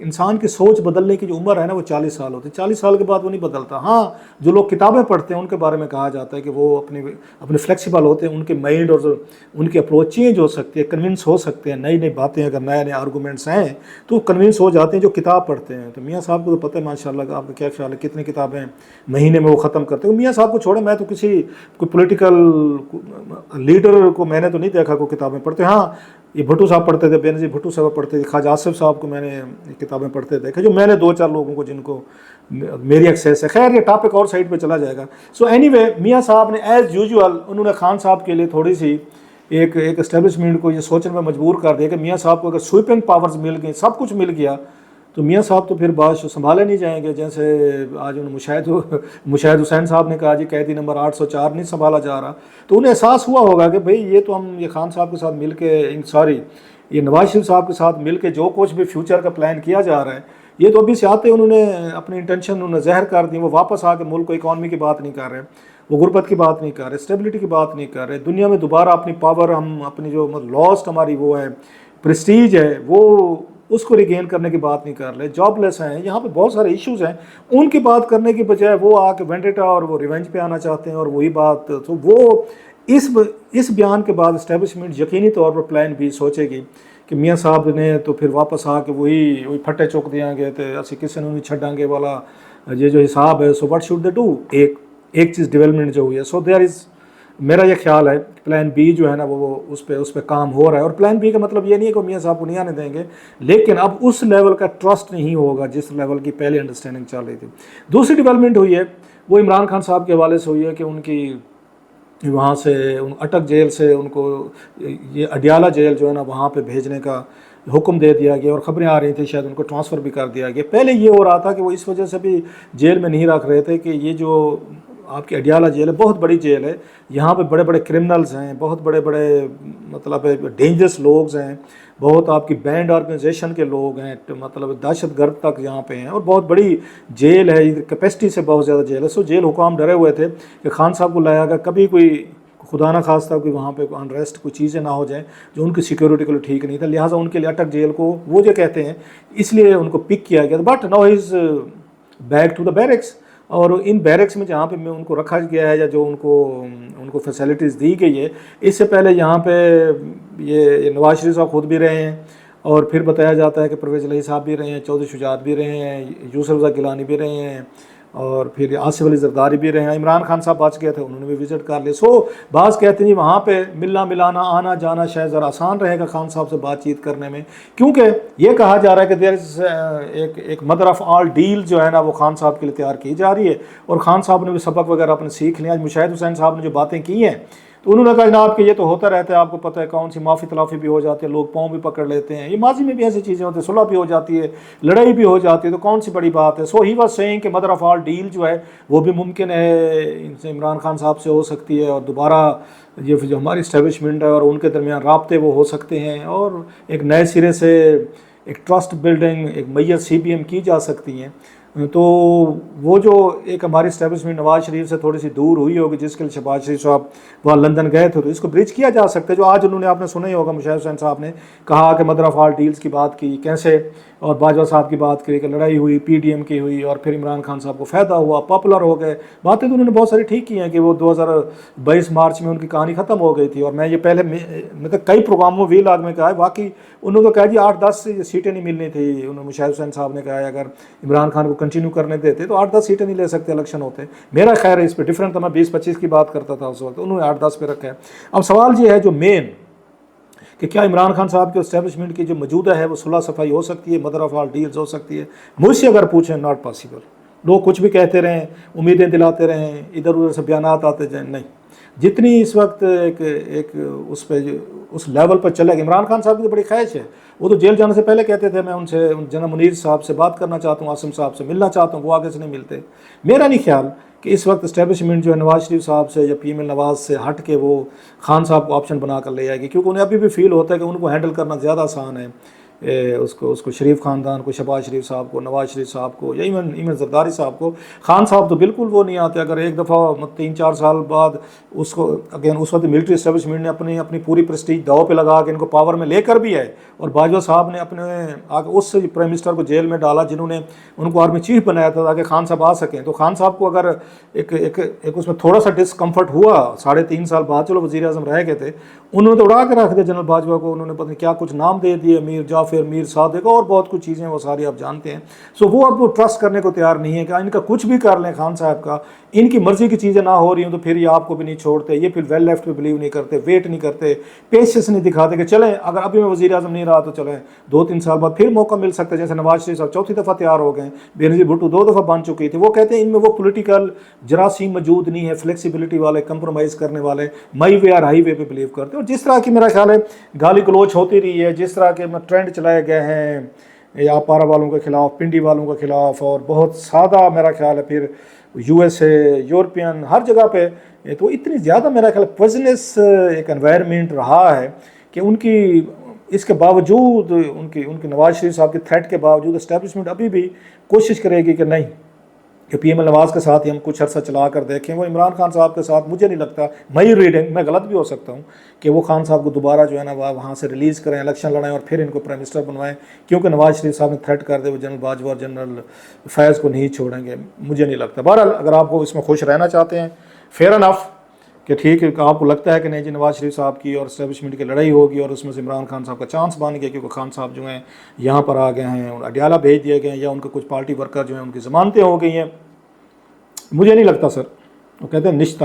انسان کی سوچ بدلنے کی جو عمر ہے نا وہ 40 سال ہوتی ہے، 40 سال کے بعد وہ نہیں بدلتا۔ ہاں جو لوگ کتابیں پڑھتے ہیں ان کے بارے میں کہا جاتا ہے کہ وہ اپنے فلیکسیبل ہوتے ہیں، ان کے مائنڈ اور ان کی اپروچ چینج ہو سکتی ہے، کنونس ہو سکتے ہیں، نئی نئی باتیں اگر نئے نئے آرگومنٹس ہیں تو کنونس ہو جاتے ہیں جو کتاب پڑھتے ہیں۔ تو میاں صاحب کو تو پتہ ہے ماشاء اللہ کا، آپ کا کیا خیال ہے کتنی کتابیں مہینے میں وہ ختم کرتے ہیں؟ میاں صاحب کو چھوڑیں، میں تو کسی کوئی پولیٹیکل لیڈر کو میں نے تو نہیں دیکھا کوئی کتابیں پڑھتے۔ ہاں یہ بھٹو صاحب پڑھتے تھے، بینظیر بھٹو صاحب پڑھتے تھے، خواجہ آصف صاحب کو میں نے کتابیں پڑھتے دیکھا، جو میں نے 2-4 لوگوں کو جن کو میری ایکسیس ہے۔ خیر یہ ٹاپک اور سائڈ پہ چلا جائے گا۔ سو اینی وے میاں صاحب نے ایز یوزول انہوں نے خان صاحب کے لیے تھوڑی سی ایک اسٹیبلشمنٹ کو یہ سوچنے میں مجبور کر دیا کہ میاں صاحب کو اگر سویپنگ پاورز مل گئی، سب کچھ مل گیا، تو میاں صاحب تو پھر بعد سنبھالے نہیں جائیں گے۔ جیسے آج مشاہد حسین صاحب نے کہا جی قیدی نمبر 804 نہیں سنبھالا جا رہا، تو انہیں احساس ہوا ہوگا کہ بھئی یہ تو ہم یہ خان صاحب کے ساتھ مل کے یہ نواز شریف صاحب کے ساتھ مل کے جو کچھ بھی فیوچر کا پلان کیا جا رہا ہے، یہ تو ابھی سے آتے انہوں نے اپنی انٹینشن انہوں نے ظاہر کر دی۔ وہ واپس آ کے ملک کو اکانومی کی بات نہیں کر رہے، وہ غربت کی بات نہیں کر رہے، اسٹیبلٹی کی بات نہیں کر رہے، دنیا میں دوبارہ اپنی پاور ہم اپنی جو لاسٹ ہماری وہ ہے پریسٹیج ہے وہ اس کو ریگین کرنے کی بات نہیں کر رہے، جاب لیس ہیں، یہاں پہ بہت سارے ایشوز ہیں، ان کی بات کرنے کی بجائے وہ آ کے وینڈیٹا اور وہ ریونج پہ آنا چاہتے ہیں، اور وہی بات تو وہ اس بیان کے بعد اسٹیبلشمنٹ یقینی طور پر پلان بھی سوچے گی کہ میاں صاحب نے تو پھر واپس آ کے وہی پھٹے چوک دیاں گے تو اسی کسی نے نہیں چھڈاں گے والا یہ جو حساب ہے۔ So what should they do, ایک چیز ڈیولپمنٹ جو ہوئی ہے، سو دیر از، میرا یہ خیال ہے پلان بی جو ہے نا وہ اس پہ کام ہو رہا ہے۔ اور پلان بی کا مطلب یہ نہیں ہے کہ میاں صاحب کو نہیں آنے دیں گے، لیکن اب اس لیول کا ٹرسٹ نہیں ہوگا جس لیول کی پہلے انڈرسٹینڈنگ چل رہی تھی۔ دوسری ڈیولپمنٹ ہوئی ہے وہ عمران خان صاحب کے حوالے سے ہوئی ہے کہ ان کی وہاں سے اٹک جیل سے ان کو یہ اڈیالہ جیل جو ہے نا وہاں پہ بھیجنے کا حکم دے دیا گیا، اور خبریں آ رہی تھیں شاید ان کو ٹرانسفر بھی کر دیا گیا۔ پہلے یہ ہو رہا تھا کہ وہ اس وجہ سے بھی جیل میں نہیں رکھ رہے تھے کہ یہ جو آپ کی اڈیالہ جیل ہے بہت بڑی جیل ہے، یہاں پہ بڑے بڑے کرمنلز ہیں، بہت بڑے بڑے مطلب ڈینجرس لوگز ہیں، بہت آپ کی بینڈ آرگنائزیشن کے لوگ ہیں، مطلب دہشت گرد تک یہاں پہ ہیں، اور بہت بڑی جیل ہے، کیپیسٹی سے بہت زیادہ جیل ہے۔ سو جیل حکام ڈرے ہوئے تھے کہ خان صاحب کو لایا گا کبھی کوئی خدا نہ خواستہ کوئی وہاں پہ انریسٹ کوئی چیزیں نہ ہو جائیں جو ان کی سیکیورٹی کے لیے ٹھیک نہیں تھا، لہٰذا ان کے لیے اٹک جیل کو وہ جو کہتے ہیں اس لیے ان کو پک کیا گیا۔ But now is back to the barracks, اور ان بیرکس میں جہاں پہ ان کو رکھا گیا ہے یا جو ان کو فیسلٹیز دی گئی ہے، اس سے پہلے یہاں پہ یہ نواز شریف صاحب خود بھی رہے ہیں، اور پھر بتایا جاتا ہے کہ پرویز الہی صاحب بھی رہے ہیں، چودھری شجاعت بھی رہے ہیں، یوسف رضا گیلانی بھی رہے ہیں، اور پھر آصف علی زرداری بھی رہے ہیں، عمران خان صاحب بچ گئے تھے انہوں نے بھی وزٹ کر لیا۔ سو بعض کہتے ہیں وہاں پہ ملنا ملانا آنا جانا شاید ذرا آسان رہے گا خان صاحب سے بات چیت کرنے میں، کیونکہ یہ کہا جا رہا ہے کہ دیر از ایک مدر آف آل ڈیل جو ہے نا وہ خان صاحب کے لیے تیار کی جا رہی ہے، اور خان صاحب نے بھی سبق وغیرہ اپنے سیکھ لیا۔ مشاہد حسین صاحب نے جو باتیں کی ہیں تو انہوں نے کہا جناب کہ یہ تو ہوتا رہتا ہے، آپ کو پتہ ہے کون سی معافی تلافی بھی ہو جاتی ہے، لوگ پاؤں بھی پکڑ لیتے ہیں، یہ ماضی میں بھی ایسی چیزیں ہوتی ہیں، صلح بھی ہو جاتی ہے، لڑائی بھی ہو جاتی ہے، تو کون سی بڑی بات ہے۔ سو ہی واز سیئنگ کہ مدر آف آل ڈیل جو ہے وہ بھی ممکن ہے ان سے عمران خان صاحب سے ہو سکتی ہے، اور دوبارہ یہ جو ہماری اسٹیبلشمنٹ ہے اور ان کے درمیان رابطے وہ ہو سکتے ہیں، اور ایک نئے سرے سے ایک ٹرسٹ بلڈنگ ایک میسر سی بی ایم کی جا سکتی ہیں۔ تو وہ جو ایک ہماری اسٹیبلشمنٹ نواز شریف سے تھوڑی سی دور ہوئی ہوگی جس کے لیے شہباز شریف صاحب وہاں لندن گئے تھے، تو اس کو برج کیا جا سکتا ہے۔ جو آج انہوں نے آپ نے سنا ہی ہوگا مشاہد حسین صاحب نے کہا کہ مدر آف آل ڈیلز کی بات کی کیسے، اور باجوہ صاحب کی بات کی کہ لڑائی ہوئی پی ڈی ایم کی ہوئی، اور پھر عمران خان صاحب کو فائدہ ہوا، پاپولر ہو گئے۔ باتیں تو انہوں نے بہت ساری ٹھیک کی ہیں کہ وہ 2022 مارچ میں ان کی کہانی ختم ہو گئی تھی، اور میں یہ پہلے مطلب کئی پروگراموں وی لاگ میں کہا ہے، واقعی انہوں نے کہا جی 8-10 سیٹیں نہیں ملنی تھی۔ انہوں نے مشاہد حسین صاحب نے کہا ہے اگر عمران خان کو کنٹینیو کرنے دیتے تو 8-10 سیٹیں نہیں لے سکتے الیکشن ہوتے۔ میرا خیر ہے اس پہ ڈفرینٹ تھا، میں 20-25 کی بات کرتا تھا اس وقت، انہوں نے 8-10 پہ رکھا ہے۔ اب سوال یہ ہے جو مین کہ کیا عمران خان صاحب کے اسٹیبلشمنٹ کی جو موجودہ ہے وہ صلح صفائی ہو سکتی ہے، مدر آف آل ڈیلز ہو سکتی ہے؟ مجھ سے اگر پوچھیں ناٹ پاسبل۔ لوگ کچھ بھی کہتے رہیں، امیدیں دلاتے رہیں، ادھر ادھر سے بیانات آتے جائیں، نہیں۔ جتنی اس وقت ایک اس لیول پر چلے گا، عمران خان صاحب کی تو بڑی خواہش ہے، وہ تو جیل جانے سے پہلے کہتے تھے میں ان سے جناب منیر صاحب سے بات کرنا چاہتا ہوں، عاصم صاحب سے ملنا چاہتا ہوں، وہ آگے سے نہیں ملتے۔ میرا نہیں خیال کہ اس وقت اسٹیبلشمنٹ جو ہے نواز شریف صاحب سے یا پی ایم ایل نواز سے ہٹ کے وہ خان صاحب کو آپشن بنا کر لے آئے گی، کیونکہ انہیں ابھی بھی فیل ہوتا ہے کہ ان کو ہینڈل کرنا زیادہ آسان ہے اس کو شریف خاندان کو، شہباز شریف صاحب کو، نواز شریف صاحب کو، یا ایون زرداری صاحب کو. خان صاحب تو بالکل وہ نہیں آتے. اگر ایک دفعہ 3-4 سال بعد اس کو اگین اس وقت ملٹری اسٹیبلشمنٹ نے اپنی پوری پریسٹیج داؤ پہ لگا کے ان کو پاور میں لے کر بھی ہے. اور باجوہ صاحب نے اپنے اس پرائم منسٹر کو جیل میں ڈالا جنہوں نے ان کو آرمی چیف بنایا تھا تاکہ خان صاحب آ سکیں. تو خان صاحب کو اگر ایک اس میں تھوڑا سا ڈسکمفرٹ ہوا 3.5 سال بعد، چلو وزیر اعظم رہ گئے تھے، انہوں نے تو اڑا کے رکھ دیا جنرل باجوہ کو. انہوں نے پتہ نہیں کیا کچھ نام دے دیے، میر جعفر، میر صادق اور بہت کچھ چیزیں وہ ساری آپ جانتے ہیں. سو وہ اب وہ ٹرسٹ کرنے کو تیار نہیں ہے کہ ان کا کچھ بھی کر لیں خان صاحب کا، ان کی مرضی کی چیزیں نہ ہو رہی ہوں تو پھر یہ آپ کو بھی نہیں چھوڑتے. یہ پھر ویل لیفٹ پہ بلیو نہیں کرتے، ویٹ نہیں کرتے، پیشنس نہیں دکھاتے کہ چلیں اگر ابھی میں وزیر اعظم نہیں رہا تو چلیں 2-3 سال بعد پھر موقع مل سکتا ہے. جیسے نواز شریف صاحب 4تھی دفعہ تیار ہو گئے، بینظیر بھٹو 2 دفعہ بن چکی تھی. وہ کہتے ہیں ان میں وہ پولیٹیکل جراثیم موجود نہیں ہے، فلیکسیبلٹی والے، کمپرومائز کرنے والے، مائی وے اور ہائی وے پہ بلیو کرتے ہیں. اور جس طرح کی میرا خیال ہے گالی گلوچ ہوتی رہی ہے، جس طرح کے ٹرینڈ چلائے گئے ہیں یا پارا والوں کے خلاف، پنڈی والوں کے خلاف، اور بہت سادہ میرا خیال ہے پھر USA، یورپین، ہر جگہ پہ، تو اتنی زیادہ میرا خیال پوائزنس ایک انوائرمنٹ رہا ہے کہ ان کی اس کے باوجود ان کی نواز شریف صاحب کے تھریٹ کے باوجود اسٹیبلشمنٹ ابھی بھی کوشش کرے گی کہ نہیں کہ PM نواز کے ساتھ ہی ہم کچھ عرصہ چلا کر دیکھیں. وہ عمران خان صاحب کے ساتھ مجھے نہیں لگتا، میں ریڈنگ میں غلط بھی ہو سکتا ہوں، کہ وہ خان صاحب کو دوبارہ جو ہے نا وہاں سے ریلیز کریں، الیکشن لڑائیں اور پھر ان کو پرائم منسٹر بنوائیں. کیونکہ نواز شریف صاحب نے تھریٹ کر دے وہ جنرل باجوہ اور جنرل فیض کو نہیں چھوڑیں گے، مجھے نہیں لگتا. بہرحال اگر آپ کو اس میں خوش رہنا چاہتے ہیں، فیئر انف کہ ٹھیک ہے، کہ آپ کو لگتا ہے کہ نہیں جی نواز شریف صاحب کی اور اسٹیبلشمنٹ کی لڑائی ہوگی اور اس میں سے عمران خان صاحب کا چانس بن گیا کیونکہ خان صاحب جو ہیں یہاں پر آ گئے ہیں، اڈیالہ بھیج دیے گئے ہیں، یا ان کے کچھ پارٹی ورکر جو ہیں ان کی ضمانتیں ہو گئی ہیں، مجھے نہیں لگتا سر. وہ کہتے ہیں نشتہ